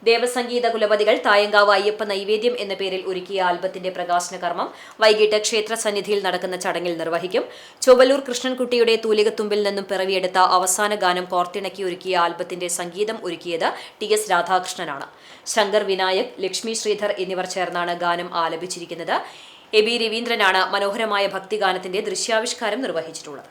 ദേവസംഗീത കുലപതികൾ തായങ്കാവ് അയ്യപ്പ നൈവേദ്യം എന്ന പേരിൽ ഒരുക്കിയ ആൽബത്തിന്റെ പ്രകാശന കർമ്മം വൈകിട്ട് ക്ഷേത്ര സന്നിധിയിൽ നടക്കുന്ന ചടങ്ങിൽ നിർവഹിക്കും. ചൊവ്വലൂർ കൃഷ്ണൻകുട്ടിയുടെ തൂലികത്തുമ്പിൽ നിന്നും പിറവിയെടുത്ത അവസാന ഗാനം കോർത്തിണക്കി ഒരുക്കിയ ആൽബത്തിന്റെ സംഗീതം ഒരുക്കിയത് TS രാധാകൃഷ്ണനാണ്. ശങ്കർ വിനായക്, ലക്ഷ്മി ശ്രീധർ എന്നിവർ ചേർന്നാണ് ഗാനം ആലപിച്ചിരിക്കുന്നത്. AB രവീന്ദ്രനാണ് മനോഹരമായ ഭക്തിഗാനത്തിന്റെ ദൃശ്യാവിഷ്കാരം നിർവഹിച്ചിട്ടുള്ളത്.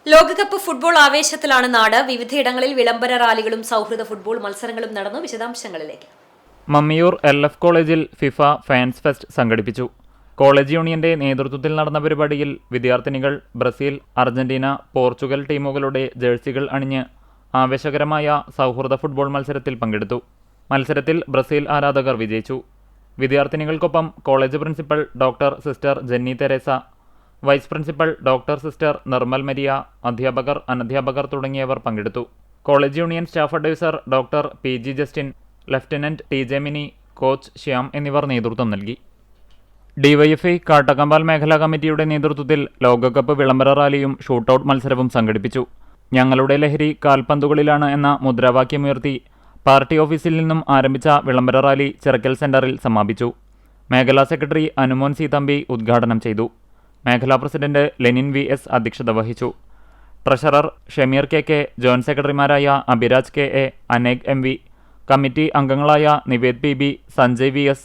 ലോകകപ്പ് ഫുട്ബോൾ ആവേശത്തിലാണ് നാട്. വിവിധയിടങ്ങളിൽ വിളംബര റാലികളും സൗഹൃദ ഫുട്ബോൾ മത്സരങ്ങളും നടന്നു. വിശദാംശങ്ങളിലേക്ക്. മമ്മിയൂർ LF കോളേജിൽ ഫിഫ ഫാൻസ് ഫെസ്റ്റ് സംഘടിപ്പിച്ചു. കോളേജ് യൂണിയന്റെ നേതൃത്വത്തിൽ നടന്ന പരിപാടിയിൽ വിദ്യാർത്ഥിനികൾ ബ്രസീൽ, അർജന്റീന, പോർച്ചുഗൽ ടീമുകളുടെ ജേഴ്സികൾ അണിഞ്ഞ് ആവേശകരമായ സൗഹൃദ ഫുട്ബോൾ മത്സരത്തിൽ പങ്കെടുത്തു. മത്സരത്തിൽ ബ്രസീൽ ആരാധകർ വിജയിച്ചു. വിദ്യാർത്ഥിനികൾക്കൊപ്പം college principal doctor sister Jenny Theresa, vice principal doctor sister Nirmal Maria, അധ്യാപകർ, അനധ്യാപകർ തുടങ്ങിയവർ പങ്കെടുത്തു. College union staff adviser doctor PG Justin, lieutenant TJ Mini, coach Shyam എന്നിവർ നേതൃത്വം നൽകി. DYFI കാട്ടക്കമ്പാൽ മേഖലാ കമ്മിറ്റിയുടെ നേതൃത്വത്തിൽ ലോകകപ്പ് വിളംബര റാലിയും ഷൂട്ടൌട്ട് മത്സരവും സംഘടിപ്പിച്ചു. ഞങ്ങളുടെ ലഹരി കാൽപന്തുകളിലാണ് എന്ന മുദ്രാവാക്യമുയർത്തി പാർട്ടി ഓഫീസിൽ നിന്നും ആരംഭിച്ച വിളംബര റാലി ചിറക്കൽ സെന്ററിൽ സമാപിച്ചു. മേഖലാ സെക്രട്ടറി അനുമോൻ സി തമ്പി ഉദ്ഘാടനം ചെയ്തു. മേഖലാ പ്രസിഡന്റ് ലെനിൻ VS അധ്യക്ഷത വഹിച്ചു. ട്രഷറർ ഷമീർ KK, ജോയിന്റ് സെക്രട്ടറിമാരായ അഭിരാജ് KA, അനേക് MV, കമ്മിറ്റി അംഗങ്ങളായ Nived PB, Sanjay VS,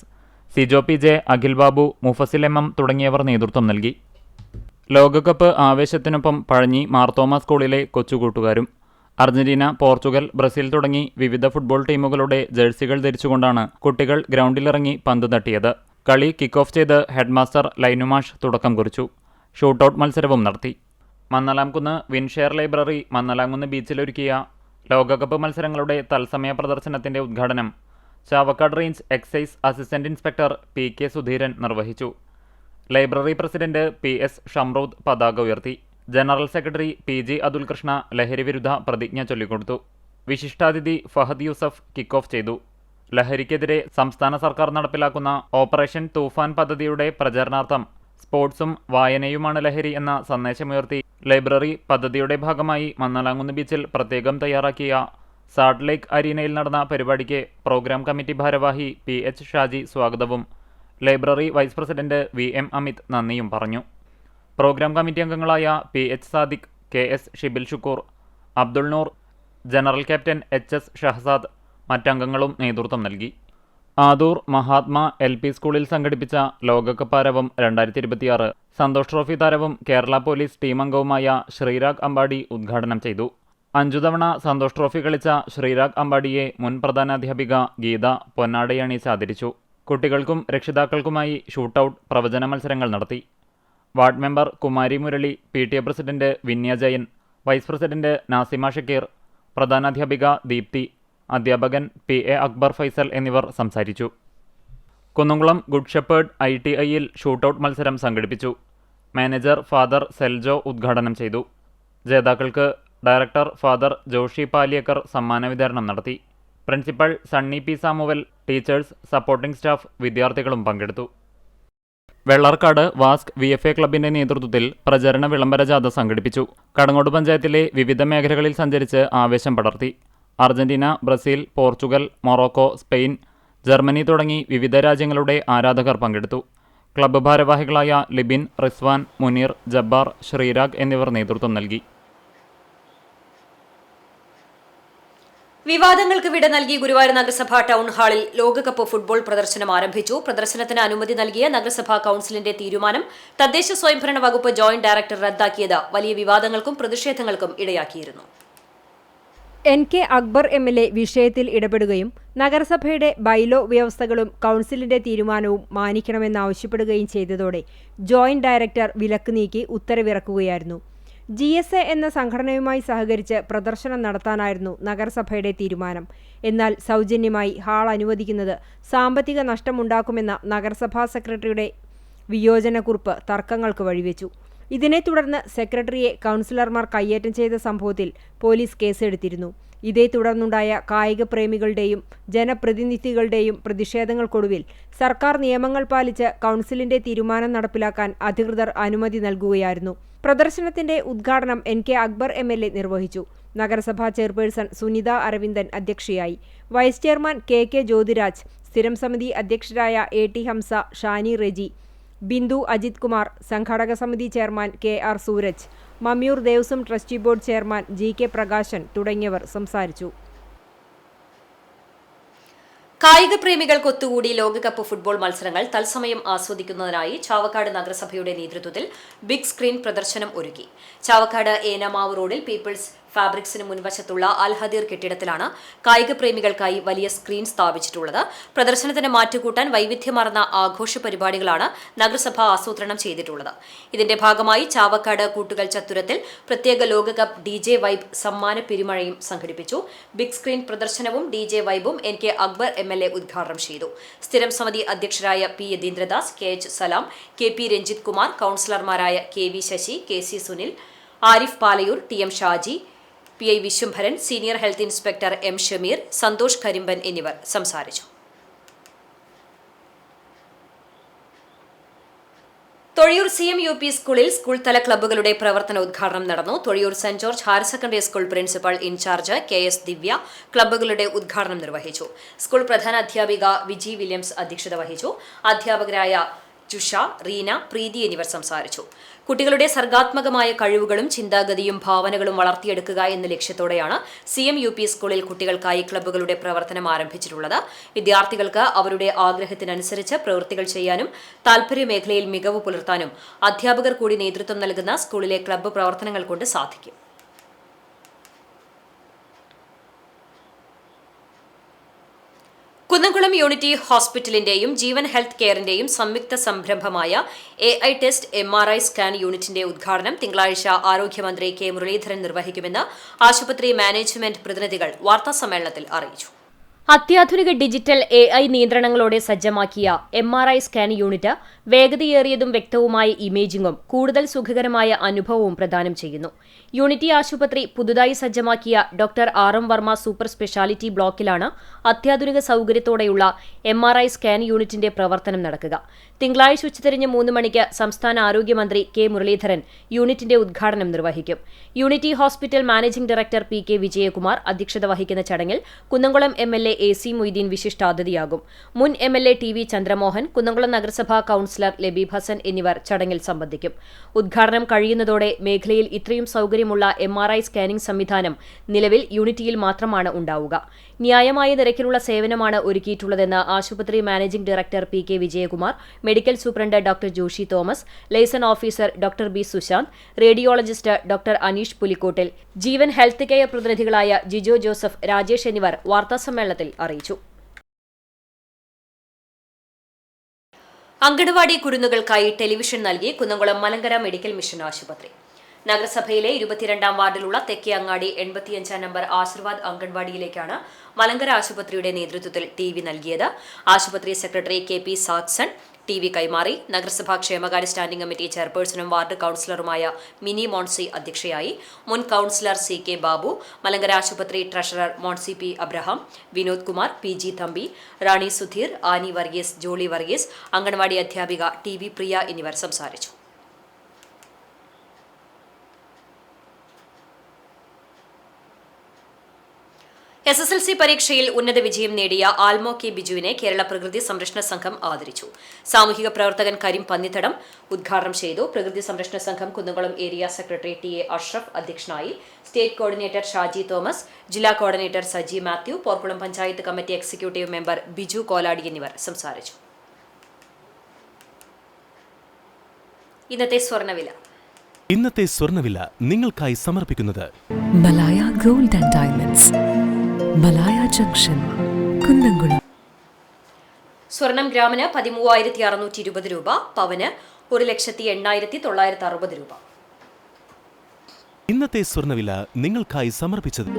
Sijo PJ, Akhil Babu, മുഫസിൽ MM തുടങ്ങിയവർ നേതൃത്വം നൽകി. ലോകകപ്പ് ആവേശത്തിനൊപ്പം പഴഞ്ഞി മാർത്തോമ സ്കൂളിലെ കൊച്ചുകൂട്ടുകാരും. അർജന്റീന, പോർച്ചുഗൽ, ബ്രസീൽ തുടങ്ങി വിവിധ ഫുട്ബോൾ ടീമുകളുടെ ജേഴ്സികൾ ധരിച്ചുകൊണ്ടാണ് കുട്ടികൾ ഗ്രൗണ്ടിലിറങ്ങി പന്ത് തട്ടിയത്. കളി കിക്ക് ഓഫ് ചെയ്ത് ഹെഡ്മാസ്റ്റർ ലൈനുമാഷ് തുടക്കം കുറിച്ചു. ഷൂട്ടൌട്ട് മത്സരവും നടത്തി. മന്നലാംകുന്ന് വിൻഷെയർ ലൈബ്രറി മന്നലാംകുന്ന് ബീച്ചിലൊരുക്കിയ ലോകകപ്പ് മത്സരങ്ങളുടെ തത്സമയ പ്രദർശനത്തിന്റെ ഉദ്ഘാടനം Chavakkad range excise assistant inspector PK Sudheeran നിർവഹിച്ചു. ലൈബ്രറി പ്രസിഡന്റ് PS ഷംറൂദ് പതാക ഉയർത്തി. ജനറൽ സെക്രട്ടറി PG അതുൽകൃഷ്ണ ലഹരിവിരുദ്ധ പ്രതിജ്ഞ ചൊല്ലിക്കൊടുത്തു. വിശിഷ്ടാതിഥി ഫഹദ് യൂസഫ് കിക്ക് ഓഫ് ചെയ്തു. ലഹരിക്കെതിരെ സംസ്ഥാന സർക്കാർ നടപ്പിലാക്കുന്ന ഓപ്പറേഷൻ തൂഫാൻ പദ്ധതിയുടെ പ്രചരണാർത്ഥം സ്പോർട്സും വായനയുമാണ് ലഹരി എന്ന സന്ദേശമുയർത്തി ലൈബ്രറി പദ്ധതിയുടെ ഭാഗമായി മന്നലാംകുന്ന് ബീച്ചിൽ പ്രത്യേകം തയ്യാറാക്കിയ സാൾട്ട് ലേക്ക് അരീനയിൽ നടന്ന പരിപാടിക്ക് പ്രോഗ്രാം കമ്മിറ്റി ഭാരവാഹി PH ഷാജി സ്വാഗതവും library vice president VM Amith നന്ദിയും പറഞ്ഞു. പ്രോഗ്രാം കമ്മിറ്റി അംഗങ്ങളായ PH Sadiq, KS Shibil Shukkur, Abdul Noor, general captain HS Shahsad മറ്റംഗങ്ങളും നേതൃത്വം നൽകി. ആദൂർ മഹാത്മാ LP സ്കൂളിൽ സംഘടിപ്പിച്ച ലോകകപ്പ് ആരവം 2026 സന്തോഷ് ട്രോഫി താരവും കേരള പോലീസ് ടീം അംഗവുമായ ശ്രീരാഗ് അമ്പാടി ഉദ്ഘാടനം ചെയ്തു. 5 തവണ സന്തോഷ് ട്രോഫി കളിച്ച ശ്രീരാഗ് അമ്പാടിയെ മുൻ പ്രധാനാധ്യാപിക ഗീത പൊന്നാടയണിച്ച് ആദരിച്ചു. കുട്ടികൾക്കും രക്ഷിതാക്കൾക്കുമായി ഷൂട്ടൌട്ട്, പ്രവചന മത്സരങ്ങൾ നടത്തി. Ward member Kumari Murali, PTA president Vinya Jayan, vice president Nasima Shakeer, പ്രധാനാധ്യാപിക ദീപ്തി, അധ്യാപകൻ PA അക്ബർ ഫൈസൽ എന്നിവർ സംസാരിച്ചു. കുന്നംകുളം ഗുഡ് ഷെപ്പേർഡ് ITIയിൽ ഷൂട്ടൌട്ട് മത്സരം സംഘടിപ്പിച്ചു. മാനേജർ ഫാദർ സെൽജോ ഉദ്ഘാടനം ചെയ്തു. ജേതാക്കൾക്ക് ഡയറക്ടർ ഫാദർ ജോഷി പാലിയക്കർ സമ്മാന വിതരണം നടത്തി. Principal Sunny P Samuel, teachers, supporting staff, വിദ്യാർത്ഥികളും പങ്കെടുത്തു. വെള്ളർക്കാട് വാസ്ക് VFA ക്ലബിന്റെ നേതൃത്വത്തിൽ പ്രചരണ വിളംബര ജാഥ സംഘടിപ്പിച്ചു. കടങ്ങോട് പഞ്ചായത്തിലെ വിവിധ മേഖലകളിൽ സഞ്ചരിച്ച് ആവേശം പടർത്തി. Argentina, Brazil, Portugal, Morocco, Spain, Germany തുടങ്ങി വിവിധ രാജ്യങ്ങളുടെ ആരാധകർ പങ്കെടുത്തു. ക്ലബ്ബ് ഭാരവാഹികളായ ലിബിൻ, റിസ്വാൻ, മുനീർ, ജബ്ബാർ, ശ്രീരാഗ് എന്നിവർ നേതൃത്വം നൽകി. വിവാദങ്ങൾക്ക് വിട നൽകി ഗുരുവായൂർ നഗരസഭാ ടൗൺ ഹാളിൽ ലോകകപ്പ് ഫുട്ബോൾ പ്രദർശനം ആരംഭിച്ചു. പ്രദർശനത്തിന് അനുമതി നൽകിയ നഗരസഭാ കൌൺസിലിന്റെ തീരുമാനം തദ്ദേശ സ്വയംഭരണ വകുപ്പ് ജോയിന്റ് ഡയറക്ടർ റദ്ദാക്കിയത് വലിയ വിവാദങ്ങൾക്കും പ്രതിഷേധങ്ങൾക്കും ഇടയാക്കിയിരുന്നു. NK അക്ബർ MLA വിഷയത്തിൽ ഇടപെടുകയും നഗരസഭയുടെ ബൈലോ വ്യവസ്ഥകളും കൌൺസിലിന്റെ തീരുമാനവും മാനിക്കണമെന്നാവശ്യപ്പെടുകയും ചെയ്തതോടെ ജോയിന്റ് ഡയറക്ടർ വിലക്ക് നീക്കി ഉത്തരവിറക്കുകയായിരുന്നു. GSA എന്ന സംഘടനയുമായി സഹകരിച്ച് പ്രദർശനം നടത്താനായിരുന്നു നഗരസഭയുടെ തീരുമാനം. എന്നാൽ സൗജന്യമായി ഹാൾ അനുവദിക്കുന്നത് സാമ്പത്തിക നഷ്ടമുണ്ടാക്കുമെന്ന നഗരസഭാ സെക്രട്ടറിയുടെ വിയോജനക്കുറിപ്പ് തർക്കങ്ങൾക്ക് വഴിവെച്ചു. ഇതിനെ തുടർന്ന് സെക്രട്ടറിയെ കൌൺസിലർമാർ കയ്യേറ്റം ചെയ്ത സംഭവത്തിൽ പോലീസ് കേസെടുത്തിരുന്നു. ഇതേ തുടർന്നുണ്ടായ കായിക പ്രേമികളുടെയും ജനപ്രതിനിധികളുടെയും പ്രതിഷേധങ്ങൾക്കൊടുവിൽ സർക്കാർ നിയമങ്ങൾ പാലിച്ച് കൌൺസിലിന്റെ തീരുമാനം നടപ്പിലാക്കാൻ അധികൃതർ അനുമതി നൽകുകയായിരുന്നു. പ്രദർശനത്തിന്റെ ഉദ്ഘാടനം NK അക്ബർ MLA നിർവഹിച്ചു. നഗരസഭാ ചെയർപേഴ്സൺ സുനിത അരവിന്ദൻ അധ്യക്ഷയായി. വൈസ് ചെയർമാൻ KK ജ്യോതിരാജ്, സ്ഥിരം സമിതി അധ്യക്ഷരായ AT ഹംസ, ഷാനി റെജി, ബിന്ദു അജിത് കുമാർ, സംഘാടക സമിതി chairman KR Sooraj, Mammiyur Devaswom trustee board chairman GK Prakashan തുടങ്ങിയവർ സംസാരിച്ചു. കായിക പ്രേമികൾക്ക് ഒത്തുകൂടി ലോകകപ്പ് ഫുട്ബോൾ മത്സരങ്ങൾ തത്സമയം ആസ്വദിക്കുന്നതിനായി ചാവക്കാട് നഗരസഭയുടെ നേതൃത്വത്തിൽ ബിഗ് സ്ക്രീൻ പ്രദർശനം ഒരുക്കി. ചാവക്കാട് ഏനമാവ് റോഡിൽ പീപ്പിൾസ് ഫാബ്രിക്സിന് മുൻവശത്തുള്ള അൽഹദീർ കെട്ടിടത്തിലാണ് കായിക പ്രേമികൾക്കായി വലിയ സ്ക്രീൻ സ്ഥാപിച്ചിട്ടുള്ളത്. പ്രദർശനത്തിന് മാറ്റുകൂട്ടാൻ വൈവിധ്യമാർന്ന ആഘോഷ പരിപാടികളാണ് നഗരസഭ ആസൂത്രണം ചെയ്തിട്ടുള്ളത്. ഇതിന്റെ ഭാഗമായി ചാവക്കാട് കൂട്ടുകൽ ചത്തുരത്തിൽ പ്രത്യേക ലോകകപ്പ് DJ വൈബ് സമ്മാന പെരുമഴയും സംഘടിപ്പിച്ചു. ബിഗ് സ്ക്രീൻ പ്രദർശനവും DJ വൈബും NK അക്ബർ MLA ഉദ്ഘാടനം ചെയ്തു. സ്ഥിരം സമിതി അധ്യക്ഷരായ P Yatheendradas, KH Salam, KP Ranjith Kumar, കൌൺസിലർമാരായ KV Sasi, KC Sunil, Arif Palayur, TM Shaji, PI Viswambharan, senior health inspector M Shameer, Santhosh Karimban എന്നിവർ സംസാരിച്ചു. തൊഴിയൂർ CMUP സ്കൂളിൽ സ്കൂൾ തല ക്ലബ്ബുകളുടെ പ്രവർത്തന ഉദ്ഘാടനം നടന്നു. തൊഴിയൂർ സെന്റ് George higher secondary school principal in-charge KS Divya ക്ലബ്ബുകളുടെ ഉദ്ഘാടനം നിർവഹിച്ചു. സ്കൂൾ പ്രധാന അധ്യാപിക വിജി വില്യംസ് അധ്യക്ഷത വഹിച്ചു. അധ്യാപകരായ ജുഷ, റീന, പ്രീതി എന്നിവർ സംസാരിച്ചു. കുട്ടികളുടെ സർഗാത്മകമായ കഴിവുകളും ചിന്താഗതിയും ഭാവനകളും വളർത്തിയെടുക്കുക എന്ന ലക്ഷ്യത്തോടെയാണ് CMUP സ്കൂളിൽ കുട്ടികൾക്കായി ക്ലബ്ബുകളുടെ പ്രവർത്തനം ആരംഭിച്ചിട്ടുള്ളത്. വിദ്യാർത്ഥികൾക്ക് അവരുടെ ആഗ്രഹത്തിനനുസരിച്ച് പ്രവൃത്തികൾ ചെയ്യാനും താൽപര്യ മേഖലയിൽ മികവ് പുലർത്താനും അധ്യാപകർ കൂടി നേതൃത്വം നൽകുന്ന സ്കൂളിലെ ക്ലബ്ബ് പ്രവർത്തനങ്ങൾ കൊണ്ട് സാധിക്കും. കുന്നംകുളം യൂണിറ്റി ഹോസ്പിറ്റലിന്റെയും ജീവൻ ഹെൽത്ത് കെയറിന്റെയും സംയുക്ത സംരംഭമായ AI ടെസ്റ്റ് MRI സ്കാൻ യൂണിറ്റിന്റെ ഉദ്ഘാടനം തിങ്കളാഴ്ച ആരോഗ്യമന്ത്രി K. മുരളീധരൻ നിർവഹിക്കുമെന്ന് ആശുപത്രി മാനേജ്മെന്റ് പ്രതിനിധികൾ വാർത്താസമ്മേളനത്തിൽ അറിയിച്ചു. അത്യാധുനിക ഡിജിറ്റൽ AI നിയന്ത്രണങ്ങളോടെ സജ്ജമാക്കിയ MRI സ്കാൻ യൂണിറ്റ് വേഗതയേറിയതും വ്യക്തവുമായ ഇമേജിംഗും കൂടുതൽ സുഖകരമായ അനുഭവവും പ്രദാനം ചെയ്യുന്നു. യൂണിറ്റി ആശുപത്രി പുതുതായി സജ്ജമാക്കിയ doctor RM Varma super speciality ബ്ലോക്കിലാണ് അത്യാധുനിക സൌകര്യത്തോടെയുള്ള MRI സ്കാൻ യൂണിറ്റിന്റെ പ്രവർത്തനം നടക്കുക. തിങ്കളാഴ്ച ഉച്ചതിരിഞ്ഞ് 3 മണിക്ക് സംസ്ഥാന ആരോഗ്യമന്ത്രി K. മുരളീധരൻ യൂണിറ്റിന്റെ ഉദ്ഘാടനം നിർവഹിക്കും. Unity hospital managing director P. K. Vijayakumar അധ്യക്ഷത വഹിക്കുന്ന ചടങ്ങിൽ കുന്നംകുളം MLA AC മൊയ്തീൻ വിശിഷ്ടാതിഥിയാകും. മുൻ MLA TV ചന്ദ്രമോഹൻ, കുന്നംകുളം നഗരസഭാ കൌൺസിലർ ലബീബ് ഹസൻ എന്നിവർ ചടങ്ങിൽ സംബന്ധിക്കും. ഉദ്ഘാടനം കഴിയുന്നതോടെ മേഖലയിൽ ഇത്രയും സൌകര്യമുള്ള MRI സ്കാനിംഗ് സംവിധാനം നിലവിൽ യൂണിറ്റിയിൽ മാത്രമാണ് ഉണ്ടാവുക. ന്യായമായ നിരക്കിലുള്ള സേവനമാണ് ഒരുക്കിയിട്ടുള്ളതെന്ന് ആശുപത്രി managing director P. K. Vijayakumar, medical superintendent doctor Joshy Thomas, liaison officer doctor B. Sushanth, radiologist doctor Aneesh Pulikkottil, Jeevan health care പ്രതിനിധികളായ ജിജോ ജോസഫ്, രാജേഷ് എന്നിവർ വാർത്താസമ്മേളനത്തിൽ അറിയിച്ചു. അങ്കണവാടി കുരുന്നുകൾക്കായി ടെലിവിഷൻ നൽകി കുന്നംകുളം മലങ്കര മെഡിക്കൽ മിഷൻ ആശുപത്രി. നഗരസഭയിലെ 22-ാം വാർഡിലുള്ള തെക്കേ അങ്ങാടി 85-ാം നമ്പർ ആശീർവാദ് അങ്കൺവാടിയിലേക്കാണ് മലങ്കര ആശുപത്രിയുടെ നേതൃത്വത്തിൽ TV നൽകിയത്. ആശുപത്രി സെക്രട്ടറി KP സാക്സൺ TV കൈമാറി. നഗരസഭാ ക്ഷേമകാര്യ സ്റ്റാൻഡിംഗ് കമ്മിറ്റി ചെയർപേഴ്സണും വാർഡ് കൌൺസിലറുമായ മിനി മോൺസി അധ്യക്ഷയായി. മുൻ കൌൺസിലർ CK ബാബു, മലങ്കര ആശുപത്രി treasurer Moncy P. Abraham, Vinod Kumar, PG Thampi, Rani Sudheer, Annie Varghese, Jolly Varghese, anganwadi അധ്യാപിക TV പ്രിയ എന്നിവർ സംസാരിച്ചു. SSLC പരീക്ഷയിൽ ഉന്നത വിജയം നേടിയ ആൽമോ K. ബിജുവിനെ കേരള പ്രകൃതി സംരക്ഷണ സംഘം ആദരിച്ചു. സാമൂഹിക പ്രവർത്തകൻ കരീം പന്നിത്തടം ഉദ്ഘാടനം ചെയ്തു. പ്രകൃതി സംരക്ഷണ സംഘം Kunnamkulam area secretary TA Ashraf അധ്യക്ഷനായി. സ്റ്റേറ്റ് കോർഡിനേറ്റർ ഷാജി തോമസ്, ജില്ലാ coordinator Saji Mathew, Porkulam panchayat committee executive member Biju Koladi എന്നിവർ സംസാരിച്ചു. ഇന്നത്തെ സ്വർണ്ണവില നിങ്ങൾക്കായി സമർപ്പിക്കുന്നത് Malaya gold and diamonds, Malaya junction, Kunnamkulam. സ്വർണം ഗ്രാമിന് 13,620 രൂപ, പവന് 1,08,960 രൂപ. ഇന്നത്തെ സ്വർണ്ണവില നിങ്ങൾക്കായി സമർപ്പിച്ചത്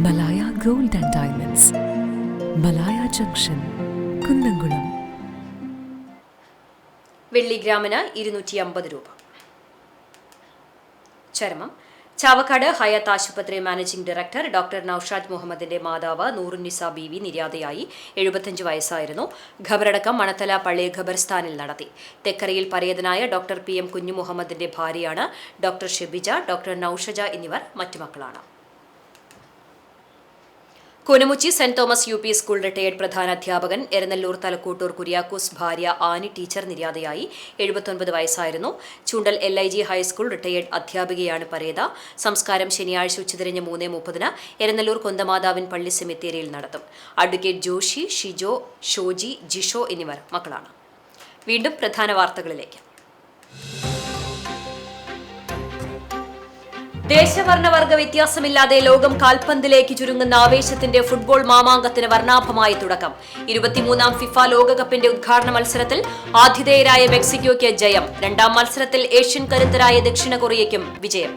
Malaya gold and diamonds, Malaya junction, Kunnamkulam. വെള്ളി ഗ്രാമിന് 250 രൂപ. ചരമം. ചാവക്കാട് ഹയാത്ത് ആശുപത്രി മാനേജിംഗ് ഡയറക്ടർ ഡോക്ടർ നൌഷാദ് മുഹമ്മദിന്റെ മാതാവ് നൂറുന്നിസ ബീവി നിര്യാതയായി. 75 വയസ്സായിരുന്നു. ഖബറടക്കം മണത്തല പള്ളി ഖബർസ്ഥാനിൽ നടത്തി. തെക്കരയിൽ പരേതനായ ഡോക്ടർ PM കുഞ്ഞു മുഹമ്മദിന്റെ ഭാര്യയാണ് ഡോക്ടർ ഷെബിജ. ഡോക്ടർ നൌഷജ എന്നിവർ മറ്റു മക്കളാണ്. Koonamuchi saint Thomas UP school retired പ്രധാനാധ്യാപകൻ എരനല്ലൂർ തലക്കൂട്ടൂർ കുര്യാക്കോസ് ഭാര്യ ആനി ടീച്ചർ നിര്യാതയായി. 79 വയസ്സായിരുന്നു. ചൂണ്ടൽ LIG ഹൈസ്കൂൾ റിട്ടയേർഡ് അധ്യാപികയാണ് പരേത. സംസ്കാരം ശനിയാഴ്ച ഉച്ചതിരിഞ്ഞ് 3:30 എരനല്ലൂർ കൊന്തമാതാവിൻ പള്ളി സെമിത്തേരിയിൽ നടത്തും. അഡ്വക്കേറ്റ് ജോഷി, ഷിജോ, ഷോജി, ജിഷോ എന്നിവർ മക്കളാണ്. വീണ്ടും പ്രധാന വാർത്തകളിലേക്ക്. ദേശവർണ്ണവർഗ വ്യത്യാസമില്ലാതെ ലോകം കാൽപന്തിലേക്ക് ചുരുങ്ങുന്ന ആവേശത്തിന്റെ ഫുട്ബോൾ മാമാങ്കത്തിന് വർണ്ണാഭമായ തുടക്കം. 23-ാം ഫിഫ ലോകകപ്പിന്റെ ഉദ്ഘാടന മത്സരത്തിൽ ആതിഥേയരായ മെക്സിക്കോയ്ക്ക് ജയം. 2ാം മത്സരത്തിൽ ഏഷ്യൻ കരുത്തരായ ദക്ഷിണ കൊറിയയ്ക്കും വിജയം.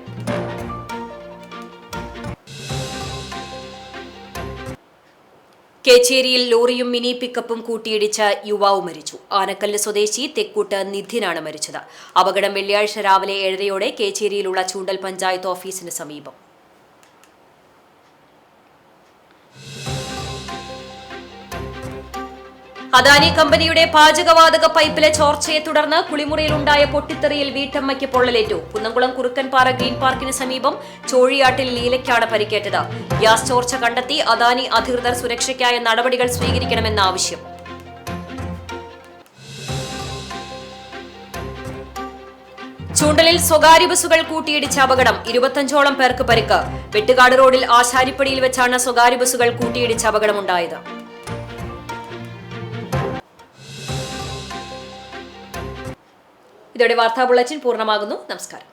കേച്ചേരിയിൽ ലോറിയും മിനി പിക്കപ്പും കൂട്ടിയിടിച്ച യുവാവ് മരിച്ചു. ആനക്കല്ല് സ്വദേശി തെക്കൂട്ട് നിധിനാണ് മരിച്ചത്. അപകടം വെള്ളിയാഴ്ച രാവിലെ 7:30-യോടെ കേച്ചേരിയിലുള്ള ചൂണ്ടൽ പഞ്ചായത്ത് ഓഫീസിന് സമീപം. അദാനി കമ്പനിയുടെ പാചകവാതക പൈപ്പിലെ ചോർച്ചയെ തുടർന്ന് കുളിമുറിയിലുണ്ടായ പൊട്ടിത്തെറിയിൽ വീട്ടമ്മയ്ക്ക് പൊള്ളലേറ്റു. കുന്നംകുളം കുറുക്കൻപാറ ഗ്രീൻ പാർക്കിന് സമീപം ചോഴിയാട്ടിൽ ലീലയ്ക്കാണ് പരിക്കേറ്റത്. ഗ്യാസ് ചോർച്ച കണ്ടെത്തി അദാനി അധികൃതർ സുരക്ഷയ്ക്കായ നടപടികൾ സ്വീകരിക്കണമെന്ന ആവശ്യം. ചൂണ്ടലിൽ സ്വകാര്യ ബസുകൾ കൂട്ടിയിടിച്ച അപകടം 25ഓളം പേർക്ക് പരിക്ക്. വെട്ടുകാട് റോഡിൽ ആശാരിപ്പടിയിൽ വെച്ചാണ് സ്വകാര്യ ബസുകൾ കൂട്ടിയിടിച്ച അപകടമുണ്ടായത്. ഇതോടെ വാർത്താ ബുള്ളറ്റിൻ പൂർണ്ണമാകുന്നു. നമസ്കാരം.